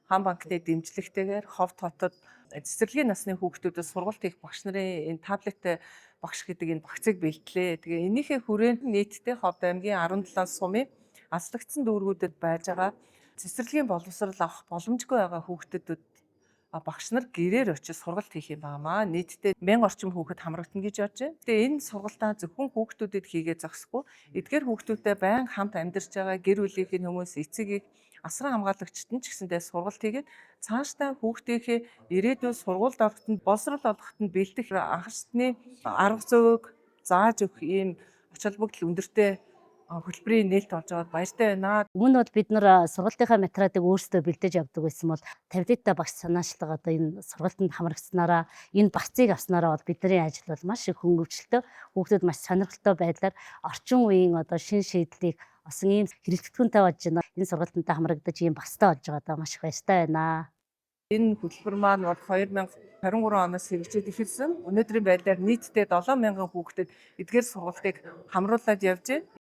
хаан банкны дэмжлэгтэйгээр ховд хотод цэцэрлэгийн насны хүүхдүүдэд сургалт хийх багш нарын энэ таблет багш гэдэг энэ багцыг бэлтлээ. Тэгээ энийхээ хүрээнд нийтдээ Ховд аймгийн 17 сумын аслагдсан дүүргүүдэд байж байгаа цэцэрлэгийн боловсрал авах боломжгүй байгаа хүүхдүүдэд багш нар гэрээр очиж сургалт хийх юм баамаа. Нийтдээ 1000 орчим хүүхэд хамрагдана гэж бодож байна. Тэгээ энэ сургалтаа зөвхөн хүүхдүүдэд хийгээ зогсохгүй. Эдгээр хүүхдүүдтэй байнга хамт амьдарч байгаа гэр бүлийнхэн хүмүүс эцэг их асран хамгаалагчид нь ч гэсэндээ сургалт хийгээд цаашдаа хүүхдийнхээ ирээдүйн сургуульд орохдод боловсрол олгоход бэлдэх анхаарчны арга зүйг зааж өгөх ийм ач холбогдол өндөртэй хөтөлбөрийн нээлт болж байгаад баяртай байна. Өмнө бол бид нар сургалтынхаа материалыг өөрсдөө бэлдэж явдаг байсан бол 50 багш санаачлага одоо энэ сургалтанд хамрагцсанараа энэ багцыг авснараа бол бидний ажил бол маш их хөнгөвчлөлтөө хүүхдүүд маш сонирхолтой байдлаар орчин үеийн одоо шин шийдлийг осон ийм хэрэглэгдэхүүнтэй болж байна. Энэ сургалтантай хамрагдаж ийм багцтай болж байгаадаа маш их баяртай байна. Энэ хөтөлбөр маань бол 2023 оноос хэрэгжиж эхэлсэн. Өнөөдрийн байдлаар нийтдээ 7000 хүүхдэд эдгээр сургалтыг хамруулад явж байна.